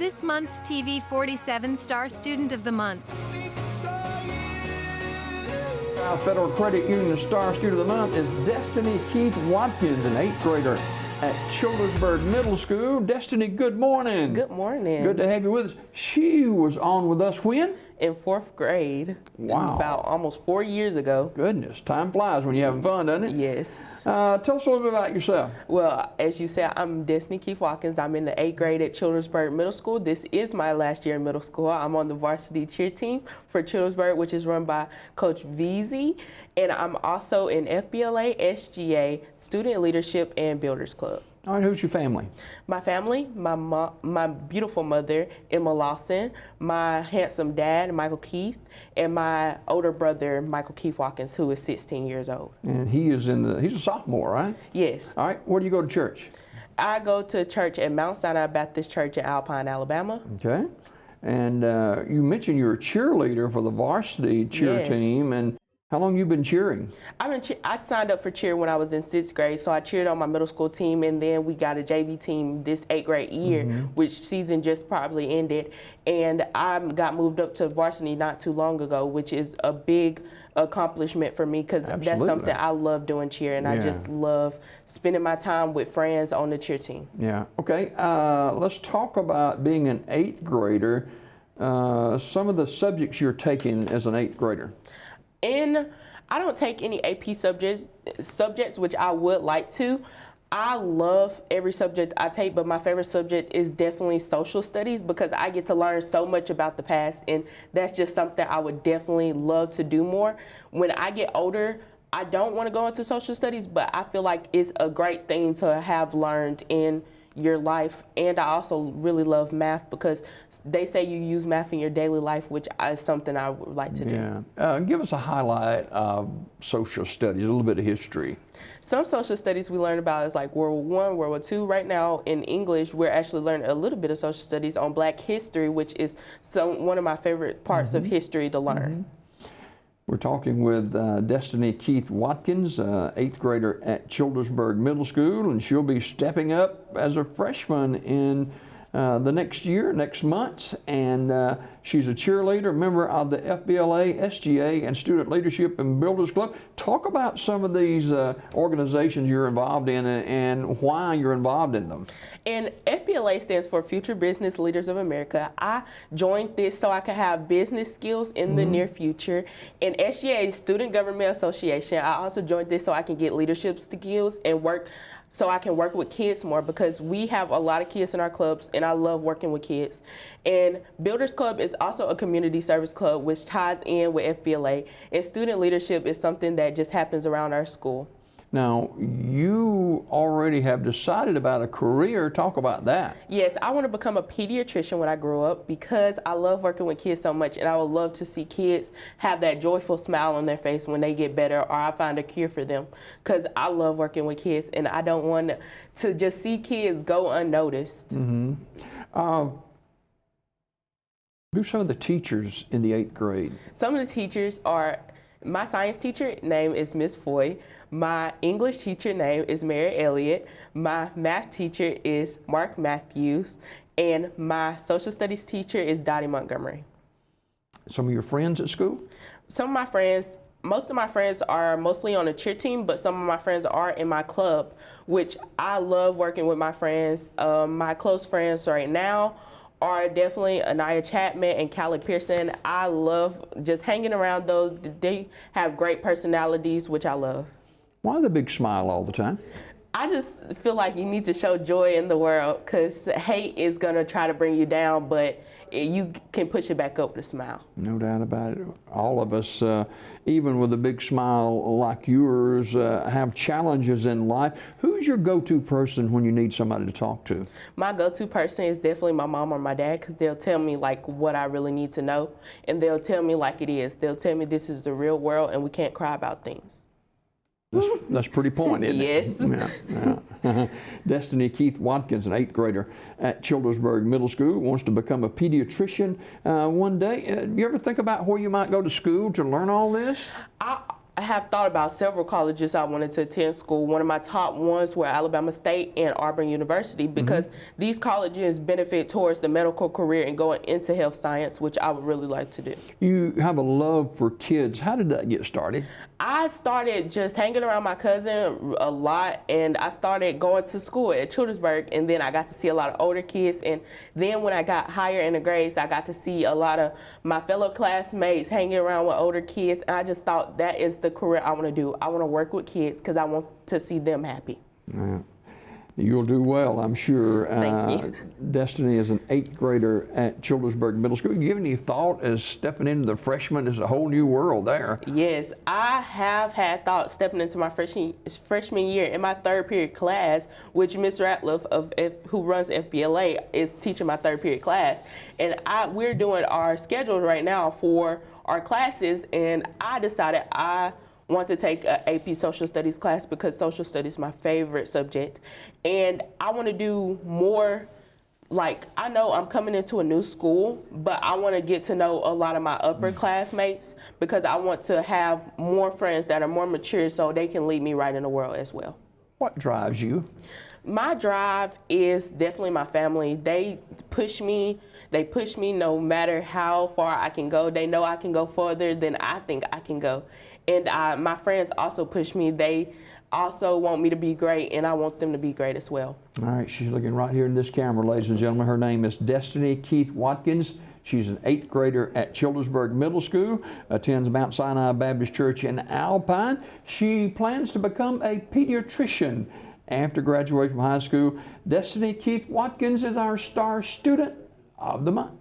this month's TV 47 Star Student of the Month. Our Federal Credit Union Star Student of the Month is Destiny Keith-Watkins, an 8th grader at Childersburg Middle School. Destiny, good morning. Good morning. Good to have you with us. She was on with us when? In 4th grade. Wow. About almost 4 years ago. Goodness, time flies when you're having fun, doesn't it? Yes. Tell us a little bit about yourself. Well, as you said, I'm Destiny Keith-Watkins. I'm in the 8th grade at Childersburg Middle School. This is my last year in middle school. I'm on the varsity cheer team for Childersburg, which is run by Coach VZ. And I'm also in FBLA, SGA, Student Leadership, and Builders Club. All right, who's your family? My family, my beautiful mother, Emma Lawson, my handsome dad, Michael Keith, and my older brother, Michael Keith-Watkins, who is 16 years old. And he's a sophomore, right? Yes. All right, where do you go to church? I go to church at Mount Sinai Baptist Church in Alpine, Alabama. Okay. And you mentioned you're a cheerleader for the varsity cheer team. And how long you been cheering? I signed up for cheer when I was in 6th grade, so I cheered on my middle school team, and then we got a JV team this 8th grade year, which season just probably ended, and I got moved up to varsity not too long ago, which is a big accomplishment for me because that's something I love doing cheer, and I just love spending my time with friends on the cheer team. Yeah. Okay. Let's talk about being an 8th grader. Some of the subjects you're taking as an 8th grader. And I don't take any AP subjects, which I would like to. I love every subject I take, but my favorite subject is definitely social studies because I get to learn so much about the past, and that's just something I would definitely love to do more. When I get older, I don't want to go into social studies, but I feel like it's a great thing to have learned in your life. And I also really love math because they say you use math in your daily life, which is something I would like to do. Give us a highlight of social studies, a little bit of history. Some social studies we learn about is like World War I, World War II. Right now in English, we're actually learning a little bit of social studies on Black history, which is one of my favorite parts of history to learn. We're talking with Destiny Keith-Watkins, 8th grader at Childersburg Middle School, and she'll be stepping up as a freshman in the next month, and she's a cheerleader, member of the FBLA, SGA, and Student Leadership and Builders Club. Talk about some of these organizations you're involved in and why you're involved in them. And FBLA stands for Future Business Leaders of America. I joined this so I could have business skills in the near future. And SGA, Student Government Association, I also joined this so I can get leadership skills and so I can work with kids more because we have a lot of kids in our clubs and I love working with kids. And Builders Club is also a community service club which ties in with FBLA, and student leadership is something that just happens around our school. Now, you already have decided about a career. Talk about that. Yes, I want to become a pediatrician when I grow up because I love working with kids so much, and I would love to see kids have that joyful smile on their face when they get better or I find a cure for them, because I love working with kids and I don't want to just see kids go unnoticed. Who's some of the teachers in the 8th grade? Some of the teachers are, my science teacher name is Miss Foy. My English teacher name is Mary Elliott. My math teacher is Mark Matthews. And my social studies teacher is Dottie Montgomery. Some of your friends at school? Some of my friends, most of my friends are mostly on the cheer team, but some of my friends are in my club, which I love working with my friends. My close friends right now are definitely Anaya Chapman and Callie Pearson. I love just hanging around those. They have great personalities, which I love. Why the big smile all the time? I just feel like you need to show joy in the world because hate is going to try to bring you down, but you can push it back up with a smile. No doubt about it. All of us, even with a big smile like yours, have challenges in life. Who's your go-to person when you need somebody to talk to? My go-to person is definitely my mom or my dad because they'll tell me like what I really need to know, and they'll tell me like it is. They'll tell me this is the real world and we can't cry about things. That's pretty point, isn't it? Yes. Yeah. Destiny Keith-Watkins, an 8th grader at Childersburg Middle School, wants to become a pediatrician one day. You ever think about where you might go to school to learn all this? I have thought about several colleges I wanted to attend school. One of my top ones were Alabama State and Auburn University, because these colleges benefit towards the medical career and going into health science, which I would really like to do. You have a love for kids. How did that get started? I started just hanging around my cousin a lot, and I started going to school at Childersburg, and then I got to see a lot of older kids, and then when I got higher in the grades, I got to see a lot of my fellow classmates hanging around with older kids, and I just thought that is the career I want to do. I want to work with kids because I want to see them happy. You'll do well, I'm sure. Thank you. Destiny is an 8th grader at Childersburg Middle School. You have any thought as stepping into the freshman is a whole new world there? Yes, I have had thought stepping into my freshman year in my 3rd period class, which Miss Ratliff, who runs FBLA, is teaching my 3rd period class. And we're doing our schedule right now for our classes, and I decided I want to take an AP Social Studies class because Social Studies is my favorite subject. And I want to do more, like, I know I'm coming into a new school, but I want to get to know a lot of my upper classmates because I want to have more friends that are more mature so they can lead me right in the world as well. What drives you? My drive is definitely my family. They push me no matter how far I can go. They know I can go further than I think I can go. And my friends also push me. They also want me to be great, and I want them to be great as well. All right, she's looking right here in this camera, ladies and gentlemen. Her name is Destiny Keith-Watkins. She's an 8th grader at Childersburg Middle School, attends Mount Sinai Baptist Church in Alpine. She plans to become a pediatrician after graduating from high school. Destiny Keith-Watkins is our star student of the month.